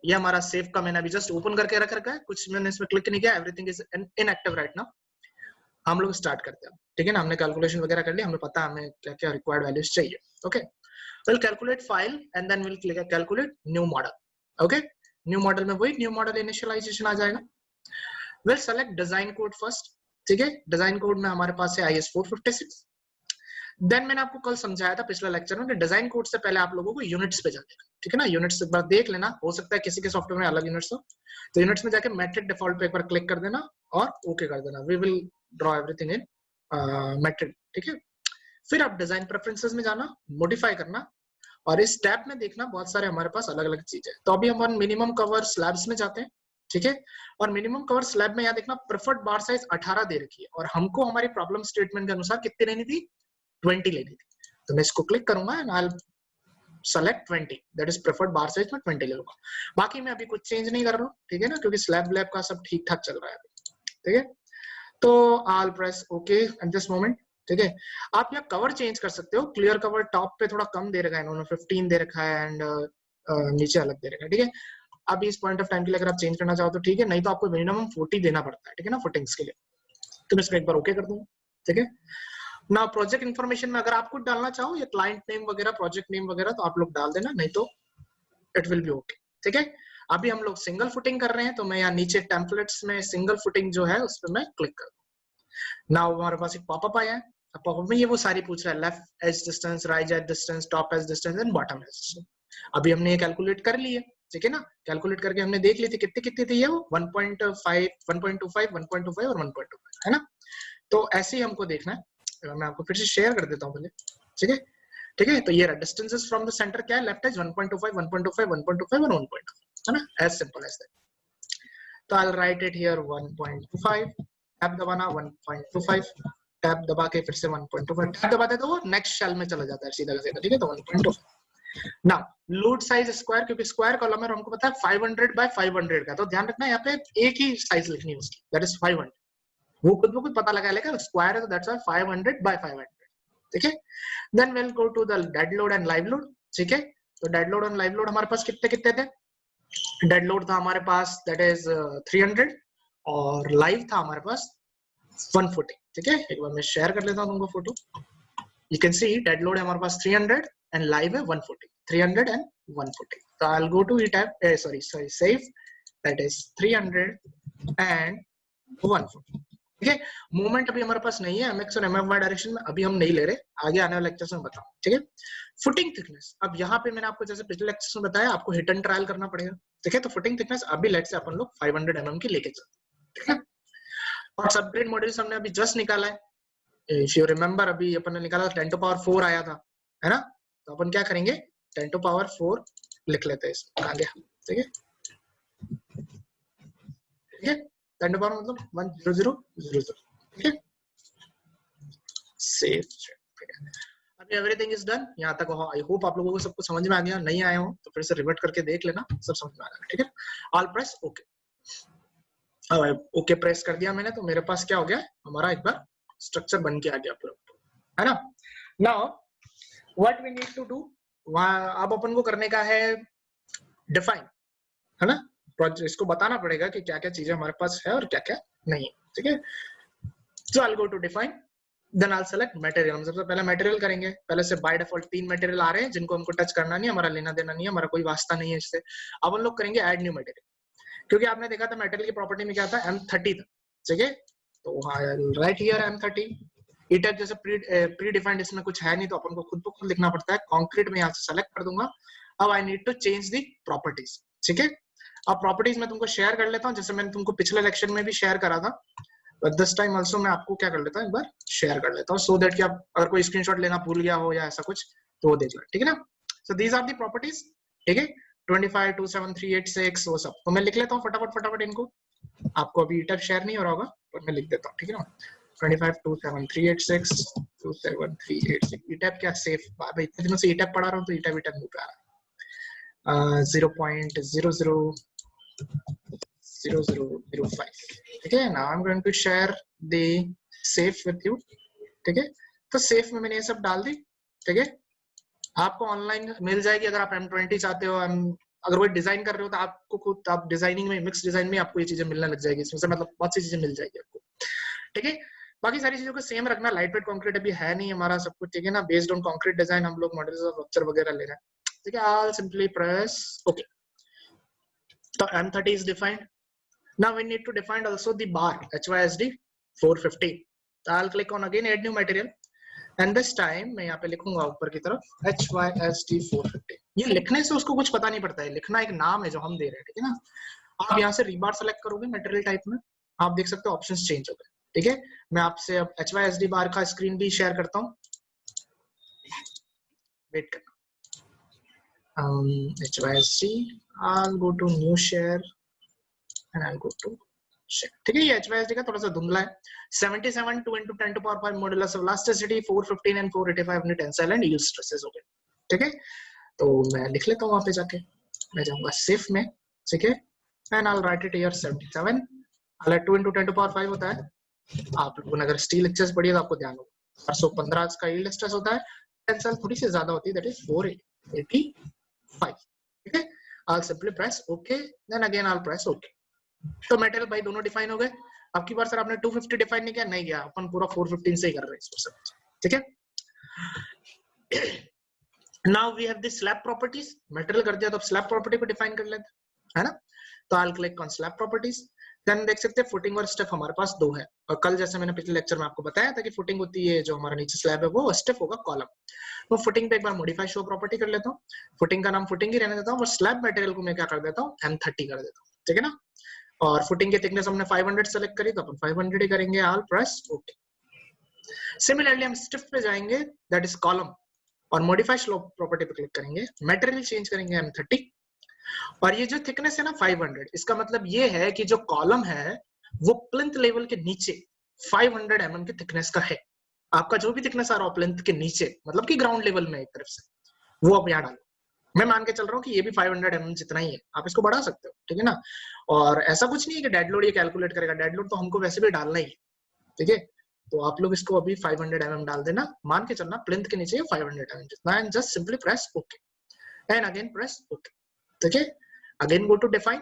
ये हमारा सेफ का मैंने अभी जस्ट ओपन करके रख रखा है, कुछ मैंने इसमें क्लिक नहीं किया, everything is inactive right now. हम लोग स्टार्ट करते हैं, ठीक है ना। हमने कैलकुलेशन वगैरह कर लिया, हमें पता है हमें क्या क्या रिक्वायर्ड वैल्यूज चाहिए। Okay, we'll calculate file and then we'll click calculate new model. Okay, new model में वही new model initialization आ जाएगा। we'll select design code first, ठीक है। डिजाइन कोड में हमारे पास है IS456। देन मैंने आपको कल समझाया था पिछले लेक्चर में कि डिजाइन कोड से पहले आप लोगों को यूनिट्स पे जाने का, ठीक है ना। यूनिट्स एक बार देख लेना, हो सकता है किसी के सॉफ्टवेयर में अलग यूनिट्स हो, तो यूनिट्स में जाके मैट्रिक डिफॉल्ट पे एक बार क्लिक कर देना और ओके कर देना। We will draw everything in matrix, ठीक है। फिर आप डिजाइन प्रेफरेंसेस में जाना, मॉडिफाई करना, और इस टैब में देखना बहुत सारे हमारे पास अलग अलग चीजें। तो अभी हम मिनिमम कवर स्लैब्स में जाते हैं, ठीक है। और मिनिमम कवर स्लैब में यहाँ देखना प्रेफर्ड बार साइज 18 दे रखी है, और हमको हमारी प्रॉब्लम स्टेटमेंट के अनुसार कितनी लेनी थी, 20 लेनी थी। तो मैं इसको क्लिक करूंगा and I will select 20, that is preferred bar size में 20 ले लूंगा। बाकी मैं अभी कुछ चेंज नहीं कर रहा हूँ, ठीक है ना, क्योंकि स्लैब लैब का सब ठीक ठाक चल रहा है, ठीक है। तो आई press okay at this moment, ठीक है। आप यहाँ कवर चेंज कर सकते हो, क्लियर कवर टॉप पे थोड़ा कम दे रखा है इन्होंने, 15 दे रखा है, एंड नीचे अलग दे रखा है, ठीक है। अभी इस पॉइंट ऑफ टाइम के लिए अगर आप चेंज करना चाहो तो ठीक है, नहीं तो आपको मिनिमम 40 देना पड़ता है, ठीक है ना, फुटिंग्स के लिए। तो मैं इसको एक बार ओके कर दूंगा, ठीक है ना। प्रोजेक्ट इन्फॉर्मेशन में अगर आप कुछ डालना चाहो या क्लाइंट नेम वगैरह, प्रोजेक्ट नेम वगैरह, तो आप लोग डाल देना, नहीं तो इट विल बी ओके, ठीक है। अभी हम लोग सिंगल फुटिंग कर रहे हैं, तो मैं यहाँ नीचे टेम्पलेट्स में सिंगल फुटिंग जो है उस पर मैं क्लिक कर दूँ। नाउ हमारे पास एक पॉपअप आया है, पॉपअप में ये वो सारी पूछ रहा है, left edge distance, right edge distance, top edge distance and bottom edge distance. अभी हमने ये कैलकुलेट कर ली है, ठीक है ना। कैलकुलेट करके हमने देख ली थी कितनी कितनी थी ये, वो 1.5, 1.25, 1.25 और 1.25, है ना। तो ऐसे ही हमको देखना है। मैं आपको फिर से शेयर कर देता हूँ पहले, ठीक है, ठीक है। तो ये डिस्टेंसेस फ्रॉम द सेंटर क्या है, लेफ्ट एज 1.25, 1.25, 1.25 और 1.25, है ना, एज सिंपल एज दैट। तो I will write it here 1.25, tab दबाना 1.25, टैब दबा के फिर से 1.25, टैब दबाते तो वो नेक्स्ट सेल में चला जाता है सीधा का सीधा, ठीक है। तो 1.25 नाउ लोड साइज स्क्वायर, क्योंकि स्क्वायर कॉलम है हमको पता है 500 बाय 500 का, तो ध्यान रखना यहाँ पे एक ही साइज लिखनी है उसकी, दैट इज 500। वो खुद को पता लगा लेगा, स्क्वायर है तो दैट्स व्हाई 500 बाय 500, ठीक है। Then will go to the dead load and live load, ठीक है। तो dead load and live load हमारे पास कितने कितने थे। डेड लोड था हमारे पास दैट इज 300, और लाइव था हमारे पास 140, ठीक है। एक बार मैं शेयर कर लेता हूँ तुमको photo, you can see dead load है हमारे पास 300 एंड लाइव है 140, 300 एंड 140। तो I will go to ETABS, sorry save, that is 300 and 140, ठीक है। मूवमेंट अभी हमारे पास नहीं है एमएक्स और एमएफवाई डायरेक्शन में, अभी हम नहीं ले रहे, आगे आने वाले लेक्चर्स में बताऊं, ठीक है। फुटिंग थिकनेस, अब यहाँ पे मैंने आपको जैसे पिछले लेक्चर्स में बताया, आपको हिट एंड ट्रायल करना पड़ेगा, ठीक है। तो फुटिंग थिकनेस अभी लेट से अपन लोग 500 mm की लेके चलते हैं, ठीक है। और सबग्रेड मॉड्यूल्स हमने अभी जस्ट निकाला है, इफ यू रिमेंबर अभी अपन ने निकाला 10 to power 4 आया था, है ना। तो अपन क्या करेंगे, 10 to power 4 लिख लेते हैं इसमें, आ गया, ठीक है, ठीक है। 10 to power मतलब 10000, ठीक है। सेव, ठीक है। अभी एवरीथिंग इज डन, यहाँ तक हो। आई होप आप लोगों को सब कुछ समझ में आ गया, नहीं आया हो तो फिर से रिवर्ट करके देख लेना, सब समझ में आ जाएगा, ठीक है। All press okay, okay press कर दिया मैंने, तो मेरे पास क्या हो गया, हमारा एक बार स्ट्रक्चर बन के आ गया पूरा, है ना। Now what we need to do, अब अपन को करने का है डिफाइन, है ना। इसको बताना पड़ेगा कि क्या क्या चीजें हमारे पास है और क्या क्या नहीं है, ठीक है। So I will go to define, then I will select material. हम सबसे पहले मटेरियल करेंगे, पहले से बाय डिफॉल्ट 3 मटेरियल आ रहे हैं जिनको हमको टच करना नहीं, हमारा लेना देना नहीं है, हमारा कोई वास्ता नहीं है इससे। अब हम लोग करेंगे ऐड न्यू मटेरियल, क्योंकि आपने देखा था मटेरियल की प्रॉपर्टी में क्या था, M30 था, ठीक है। तो राइट हियर M30, ईटैब जैसे प्री डिफाइंड इसमें कुछ है नहीं, तो अपन को खुद को खुद लिखना पड़ता है। कंक्रीट में यहाँ से सेलेक्ट कर दूंगा। अब I need to change the properties, ठीक है। अब प्रॉपर्टीज में तुमको शेयर कर लेता हूँ, जैसे मैंने तुमको पिछले लेक्चर में भी शेयर करा था, बट दिस टाइम आल्सो मैं आपको क्या कर लेता हूँ, एक बार शेयर कर लेता हूँ, सो दैट कि आप अगर कोई स्क्रीनशॉट लेना भूल गया हो या ऐसा कुछ तो वो देख लो, ठीक है ना। So these are the properties, ठीक है। 25, 27386 वो सब तो मैं लिख लेता हूँ फटाफट इनको, आपको अभी ईटैब शेयर नहीं हो रहा होगा, पर मैं लिख देता हूँ, ठीक है ना। 25, 27386 27386, ईटैब क्या सेफ, भाई इतने दिनों से ईटैब पढ़ा रहा हूँ तो ईटैब मुंह पे आ रहा है। 0.000005, ठीक है ना। I am going to share the SAFE with you, ठीक है। तो सेफ में मैंने ये सब डाल दी, ठीक है। आपको ऑनलाइन मिल जाएगी, अगर आप M20 चाहते हो, अगर वो डिजाइन कर रहे हो तो आपको खुद आप डिजाइनिंग में मिक्स डिजाइन में आपको ये चीजें मिलने लग जाएगी इसमें से, मतलब बहुत सी चीजें मिल जाएगी आपको, ठीक है। बाकी सारी चीजों को सेम रखना, लाइट वेट कंक्रीट अभी है नहीं हमारा सब कुछ, ठीक है ना, बेस्ड ऑन कंक्रीट डिजाइन हम लोग मॉडल्स ऑफ स्ट्रक्चर वगैरह ले रहे हैं, ठीक है। I'll simply press OK. So M30 is defined. Now we need to define also the bar HYSD 450. So I'll click on again add new material and this time मैं यहाँ पे लिखूंगा ऊपर की तरफ HYSD 450. ये लिखने से उसको कुछ पता नहीं पड़ता है, लिखना एक नाम है जो हम दे रहे हैं, ठीक है ना। आप यहाँ से रीबार सेलेक्ट करोगे मटेरियल टाइप में, आप देख सकते हो ऑप्शंस चेंज हो गए, ठीक है। मैं आपसे अब HYSD बार का स्क्रीन भी शेयर करता हूँ, वेट करना। HYSD, I'll go to new share and I'll go to share, ठीक है। ये HYSD का थोड़ा सा धुंधला है। 77 2 into 10 to power 5 modulus of elasticity, 415 and 485 ने tensile and yield stresses हो गए, ठीक है। तो मैं लिख लेता हूँ वहां पे जाके, मैं जाऊंगा सेफ में, ठीक है, and I'll write it here 77, I'll 2 into 10 to power 5 होता है। आप लोगों ने अगर स्टील लेक्चर्स पढ़ी है तो आपको ध्यान होगा 415 का yield stress होता है, टेंसाइल थोड़ी सी ज्यादा होती है, that is 485, ठीक है। I'll simply press OK, then again I'll press OK. तो मटेरियल भाई दोनों डिफाइन हो गए। अब की बार सर आपने 250 डिफाइन नहीं किया, नहीं किया, अपन पूरा 415 से ही कर रहे हैं इसको सब, ठीक है। Now we have the slab properties, material कर दिया तो अब स्लैब प्रॉपर्टी को डिफाइन कर लेते हैं, है ना। तो I'll click on slab properties, then देख सकते हैं फुटिंग और स्टेप हमारे पास दो है, और कल जैसे मैंने पिछले लेक्चर में आपको बताया था कि फुटिंग होती है जो हमारा नीचे स्लैब है वो, स्टेप होगा कॉलम। तो फुटिंग पे एक बार मॉडिफाई शो प्रॉपर्टी कर लेता हूँ, फुटिंग का नाम फुटिंग ही रहने देता हूँ, और स्लैब मटेरियल को मैं क्या कर देता हूँ M30 कर देता हूँ, ठीक है ना। और फुटिंग की थिकनेस हमने 500 सेलेक्ट करी तो अपन 500 ही करेंगे, I'll press OK. सिमिलरली हम स्टिफ पे जाएंगे, दैट इज कॉलम, और मॉडिफाई स्लोप प्रॉपर्टी पे क्लिक करेंगे, मटेरियल चेंज करेंगे M30, और ये जो थिकनेस है ना 500, इसका मतलब ये है कि जो कॉलम है वो प्लिंथ लेवल के नीचे 500 mm की थिकनेस का है। आपका जो भी थिकनेस आ रहा हो प्लिंथ के नीचे, मतलब कि ग्राउंड लेवल में एक तरफ से, वो आप यहाँ डालो। मैं मान के चल रहा हूँ कि ये भी 500 mm जितना ही है, आप इसको बढ़ा सकते हो, ठीक है ना। और ऐसा कुछ नहीं है कि डेड लोड ये कैलकुलेट करेगा, डेड लोड तो हमको वैसे भी डालना ही है, ठीक है। तो आप लोग इसको अभी 500 mm डाल देना, मान के चलना प्लिंथ के नीचे 500 mm जितना, and just simply press okay, and again press okay, ठीक है। अगेन गो टू डिफाइन,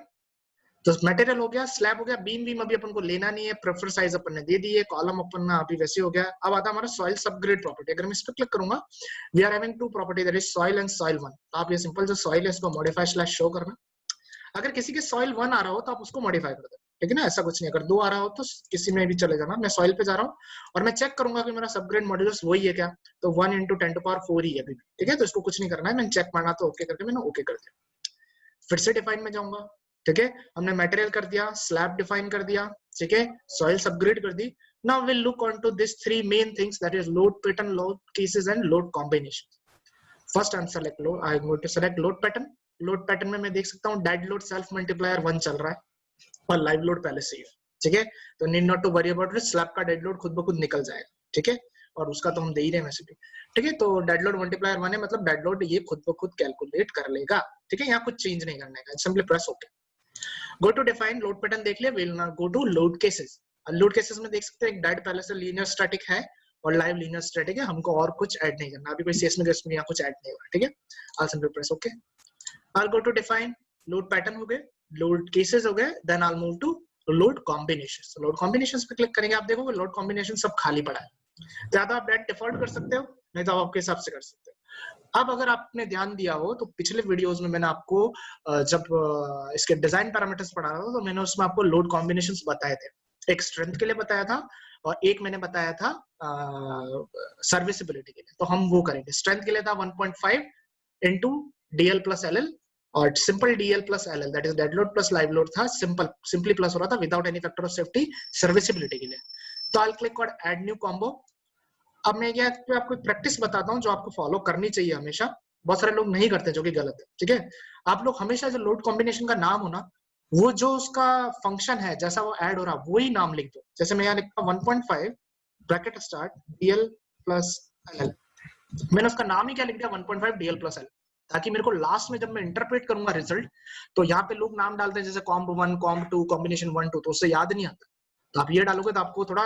तो मटेरियल हो गया, स्लैब हो गया, बीम बीम अभी अपन को लेना नहीं है, प्रेफर साइज अपन ने दे दी है, कॉलम अपन अभी वैसे हो गया। अब आता हमारा सॉइल सबग्रेड प्रॉपर्टी, अगर मैं इस पर क्लिक करूंगा, we are having two property, that is soil and soil 1। तो आप ये सिंपल जो सॉइल है इसको मॉडिफाई स्लैश शो करना, अगर किसी के सॉइल 1 आ रहा हो तो आप उसको मॉडिफाई कर दो, ठीक है ना, ऐसा कुछ नहीं। अगर 2 आ रहा हो तो किसी में भी चले जाना। मैं सॉइल पे जा रहा हूँ और मैं चेक करूंगा कि मेरा सबग्रेड मॉड्यूलस वही है क्या, तो 1 into 10 to power 4 ही है अभी भी, ठीक है। तो इसको कुछ नहीं करना है, मैंने चेक मारना तो ओके करके मैंने ओके कर दिया। फिर से डिफाइन में जाऊंगा, ठीक है, हमने मटेरियल कर दिया, स्लैब डिफाइन कर दिया, ठीक है, सॉइल सबग्रेड कर दी। Now will look on to this 3 main things, that is load pattern, load cases and load combination. First I select load, I am going to select load pattern. Load pattern में मैं देख सकता हूँ dead load self multiplier 1 चल रहा है और live load पहले से ही, ठीक है। तो need not to worry about it, slab का डेड लोड खुद ब खुद निकल जाएगा, ठीक है, और उसका तो हम दे ही रहे हैं वैसे भी, ठीक है। तो डेड लोड मल्टीप्लायर 1 है, मतलब डेड लोड ये खुद ब खुद कैलकुलेट कर लेगा, ठीक है। यहाँ कुछ चेंज नहीं करने का, simply press okay. Go to define, load pattern देख लिया, will now go to load cases. Load cases में देख सकते हैं एक डेड पहले से लीनियर स्टैटिक है और लाइव लीनियर स्टैटिक है, हमको और कुछ ऐड नहीं करना, अभी कोई सीएसएम में यहाँ कुछ ऐड नहीं हुआ, ठीक है। I'll simply press OK. I'll go to define, load pattern हो गए, लोड केसेस हो गए, then I'll move to load combinations. Load combinations पे क्लिक करेंगे, आप देखोगे लोड कॉम्बिनेशन सब खाली पड़ा है, ज्यादा आप डेट डिफॉल्ट कर सकते हो, नहीं तो आप आपके हिसाब से कर सकते हो। अब अगर आपने ध्यान दिया हो तो पिछले वीडियोस में मैंने आपको जब इसके डिजाइन पैरामीटर्स पढ़ा रहा था तो मैंने उसमें आपको लोड कॉम्बिनेशंस बताए थे, एक स्ट्रेंथ के लिए बताया था और एक मैंने बताया था सर्विसिबिलिटी के लिए। तो हम वो करेंगे, स्ट्रेंथ के लिए था 1.5 into DL plus LL और simple DL plus LL, that is dead load plus live load था, सिंपली प्लस हो रहा था without any factor of safety serviceability के लिए। तो I'll click on add new combo। अब मैं ये आपको प्रैक्टिस बताता हूँ जो आपको फॉलो करनी चाहिए हमेशा, बहुत सारे लोग नहीं करते जो कि गलत है, ठीक है। आप लोग हमेशा जो लोड कॉम्बिनेशन का नाम हो ना, वो जो उसका फंक्शन है जैसा वो ऐड हो रहा वही नाम लिख दो। जैसे मैं यहाँ लिखता हूँ 1.5 bracket start DL plus LL, मैंने उसका नाम ही क्या लिख दिया 1.5 DL plus L, ताकि मेरे को लास्ट में जब मैं इंटरप्रेट करूंगा रिजल्ट तो यहाँ पे लोग नाम डालते हैं जैसे कॉम्ब 1 कॉम्ब 2 कॉम्बिनेशन 1 2, तो उससे याद नहीं आता। तो आप ये डालोगे तो आपको थोड़ा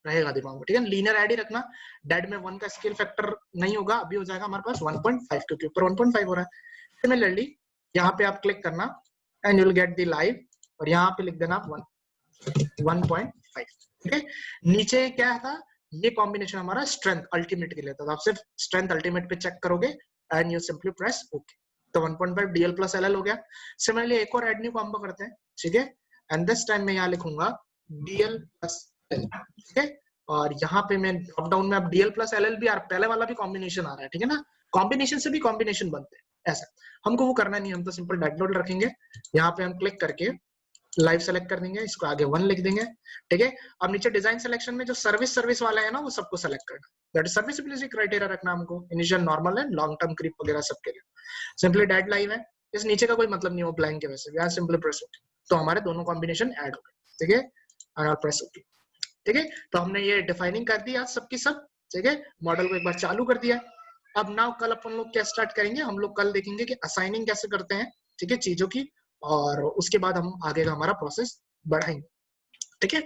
रहेगा दिमाग में, ठीक है। लीनियर ऐड ही रखना, डेड में 1 का स्केल फैक्टर नहीं होगा, अभी हो जाएगा हमारे पास 1.5 क्योंकि ऊपर 1.5 हो रहा है। सिमिलरली यहाँ पे आप क्लिक करना and you will get the live, और यहाँ पे लिख देना 1.5, ठीक है। नीचे क्या था, ये कॉम्बिनेशन हमारा स्ट्रेंथ अल्टीमेट के लिए था, तो आप सिर्फ स्ट्रेंथ अल्टीमेट पे चेक करोगे and you simply press okay, तो 1.5 DL प्लस LL हो गया। सिमिलरली एक और एड न्यू कॉम्बो करते हैं, ठीक है, एंड दिस टाइम मैं यहाँ लिखूंगा DL प्लस LL, ठीक है, और यहाँ पे मैं ड्रॉप डाउन में अब DL प्लस LL भी पहले वाला भी कॉम्बिनेशन आ रहा है, ठीक है ना, कॉम्बिनेशन से भी कॉम्बिनेशन बनते हैं ऐसा, हमको वो करना नहीं, हम तो सिंपल डेड नोट रखेंगे, यहाँ पे हम क्लिक करके लाइव सेलेक्ट कर देंगे, इसको आगे 1 लिख देंगे, ठीक है। अब नीचे डिजाइन सिलेक्शन में जो सर्विस वाला है ना, वो सबको सेलेक्ट करना, दैट सर्विसिबिलिटी क्राइटेरिया रखना हमको, initial, normal and long term creep वगैरह सबके लिए। सिंपली डेड लाइव है, इस नीचे का कोई मतलब नहीं हो ब्लैंक के वैसे, यहाँ सिंपली प्रेस ओके, तो हमारे दोनों कॉम्बिनेशन ऐड हो गए, ठीक है, एंड प्रेस ओके, ठीक है। तो हमने ये डिफाइनिंग कर दिया सबकी सब, ठीक है, मॉडल को एक बार चालू कर दिया। अब नाउ कल अपन लोग क्या स्टार्ट करेंगे, हम लोग कल देखेंगे कि असाइनिंग कैसे करते हैं, ठीक है, चीजों की, और उसके बाद हम आगे का हमारा प्रोसेस बढ़ाएंगे, ठीक है।